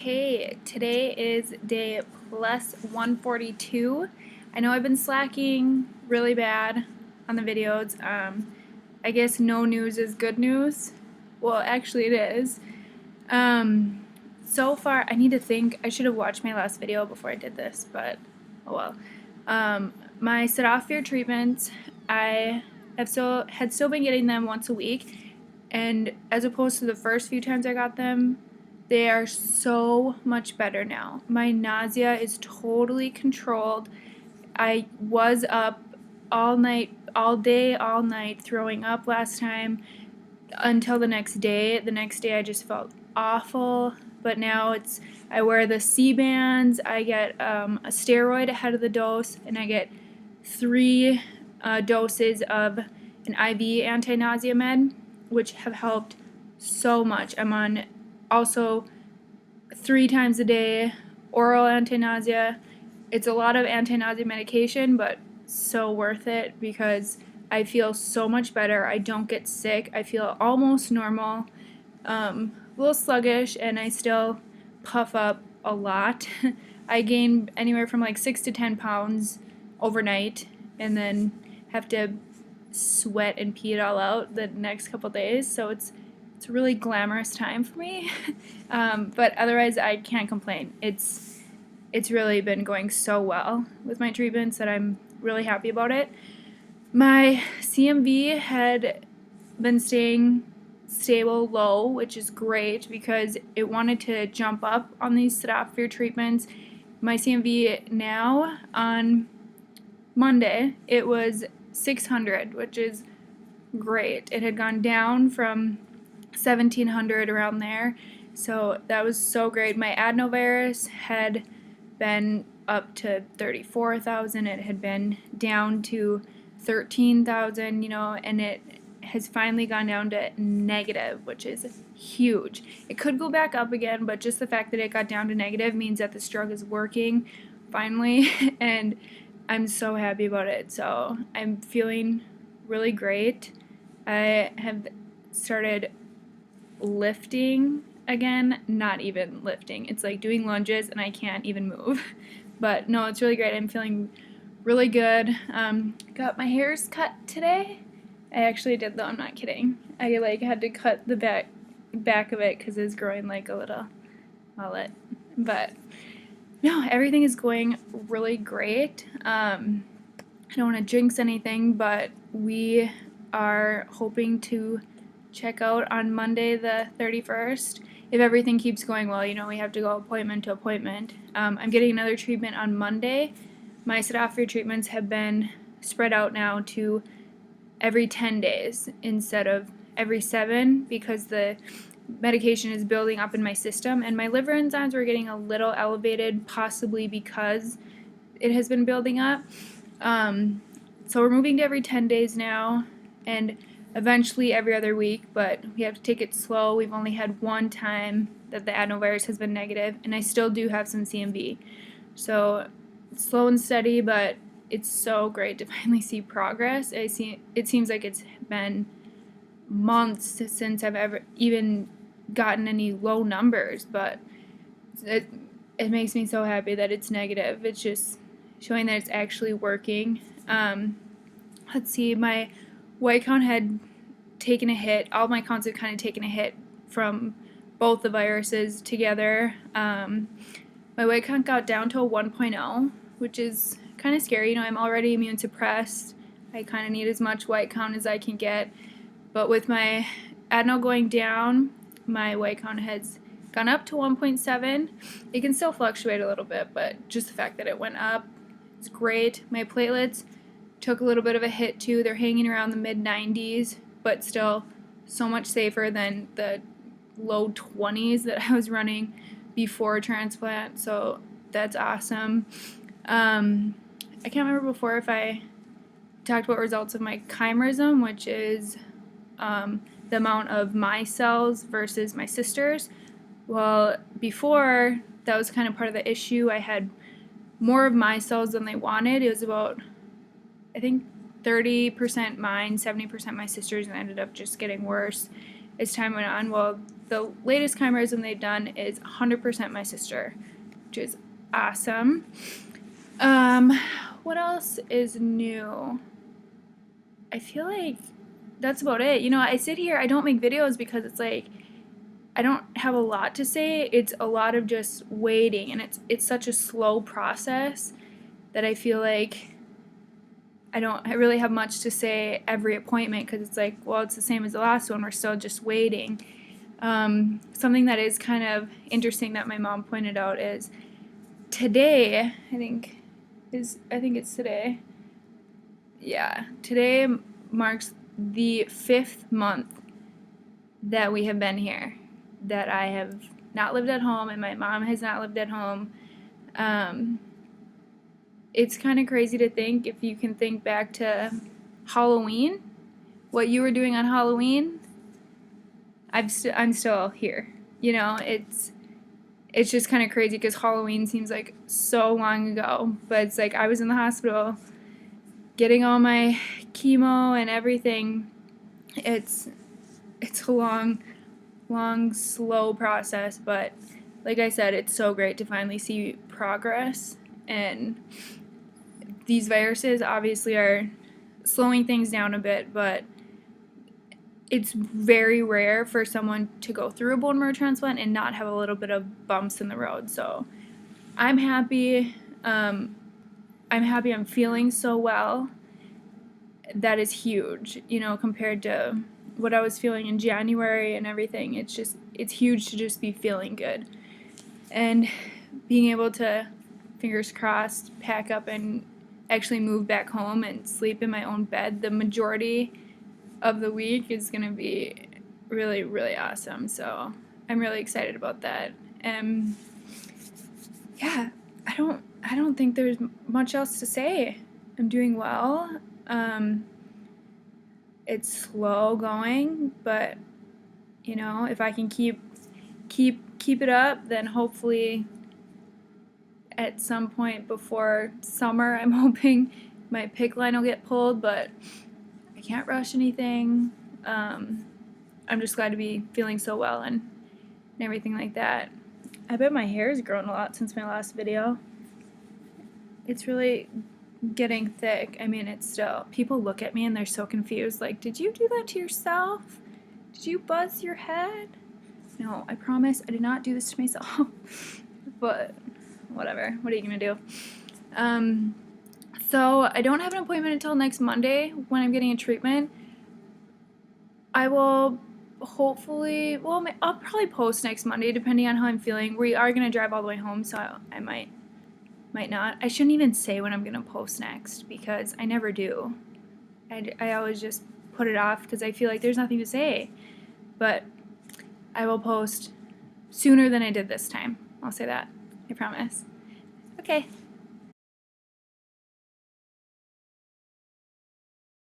Hey, today is day plus 142. I know I've been slacking really bad on the videos. I guess no news is good news. Well, actually, it is. So far, I need to think. I should have watched my last video before I did this, but oh well. My Cetaphil treatments, I had still been getting them once a week, and as opposed to the first few times I got them, they are so much better now. My nausea is totally controlled. I was up all night, all day, all night, throwing up last time until the next day. The next day I just felt awful, but now I wear the C-bands, I get a steroid ahead of the dose, and I get 3 doses of an IV anti-nausea med, which have helped so much. I'm on also 3 times a day oral anti-nausea. It's a lot of anti-nausea medication, but so worth it because I feel so much better. I don't get sick. I feel almost normal. A little sluggish, and I still puff up a lot. I gain anywhere from like 6 to 10 pounds overnight, and then have to sweat and pee it all out the next couple days. So it's a really glamorous time for me. But otherwise, I can't complain. It's really been going so well with my treatments that I'm really happy about it. My CMV had been staying stable low, which is great because it wanted to jump up on these Cetaphil treatments. My CMV now on Monday, it was 600, which is great. It had gone down from 1700 around there, so that was so great. My adenovirus had been up to 34,000. It had been down to 13,000, and it has finally gone down to negative, which is huge. It could go back up again, but just the fact that it got down to negative means that this drug is working finally, and I'm so happy about it. So I'm feeling really great. I have started lifting again, not even lifting. It's like doing lunges and I can't even move. But no, it's really great. I'm feeling really good. Got my hairs cut today. I actually did though, I'm not kidding. I had to cut the back of it because it's growing like a little mullet. But no, everything is going really great. I don't want to jinx anything, but we are hoping to check out on Monday the 31st. If everything keeps going well, we have to go appointment to appointment. I'm getting another treatment on Monday. My Cetaphil treatments have been spread out now to every 10 days instead of every 7 because the medication is building up in my system, and my liver enzymes were getting a little elevated, possibly because it has been building up. So we're moving to every 10 days now, and eventually every other week, but we have to take it slow. We've only had one time that the adenovirus has been negative, and I still do have some CMV. So it's slow and steady, but it's so great to finally see progress. It seems like it's been months since I've ever even gotten any low numbers, but it makes me so happy that it's negative. It's just showing that it's actually working. Let's see, my white count had taken a hit. All my counts had kind of taken a hit from both the viruses together. My white count got down to a 1.0, which is kind of scary. I'm already immune suppressed. I kind of need as much white count as I can get. But with my adeno going down, my white count has gone up to 1.7. It can still fluctuate a little bit, but just the fact that it went up is great. My platelets took a little bit of a hit too. They're hanging around the mid-90s, but still so much safer than the low 20s that I was running before transplant, so that's awesome. I can't remember before if I talked about results of my chimerism, which is the amount of my cells versus my sister's. Well, before, that was kind of part of the issue. I had more of my cells than they wanted. It was about, I think, 30% mine, 70% my sister's, and ended up just getting worse as time went on. Well, the latest chimerism they've done is 100% my sister, which is awesome. What else is new? I feel like that's about it. You know, I sit here, I don't make videos because it's like I don't have a lot to say. It's a lot of just waiting, and it's such a slow process that I feel like I really have much to say every appointment, because it's like, well, it's the same as the last one. We're still just waiting. Something that is kind of interesting that my mom pointed out is today, I think it's today. Yeah, today marks the 5th month that we have been here, that I have not lived at home and my mom has not lived at home. It's kind of crazy to think, if you can think back to Halloween, what you were doing on Halloween. I'm still here. You know, it's just kind of crazy because Halloween seems like so long ago, but it's like I was in the hospital getting all my chemo and everything. It's a long, slow process, but like I said, it's so great to finally see progress. And these viruses obviously are slowing things down a bit, but it's very rare for someone to go through a bone marrow transplant and not have a little bit of bumps in the road. So I'm happy. I'm feeling so well. That is huge, you know, compared to what I was feeling in January and everything. It's huge to just be feeling good. And being able to, fingers crossed, pack up and actually move back home and sleep in my own bed the majority of the week is going to be really, really awesome. So I'm really excited about that. And yeah, I don't think there's much else to say. I'm doing well. It's slow going, but you know, if I can keep it up, then hopefully at some point before summer, I'm hoping my PICC line will get pulled, but I can't rush anything. I'm just glad to be feeling so well and everything like that. I bet my hair has grown a lot since my last video. It's really getting thick. I mean, it's still, people look at me and they're so confused, like, did you do that to yourself? Did you buzz your head? No, I promise I did not do this to myself. But whatever, what are you gonna do? So I don't have an appointment until next Monday when I'm getting a treatment. I will hopefully, well, I'll probably post next Monday depending on how I'm feeling. We are gonna drive all the way home, so I might not. I shouldn't even say when I'm gonna post next, because I never do. I always just put it off because I feel like there's nothing to say. But I will post sooner than I did this time. I'll say that. I promise. Okay.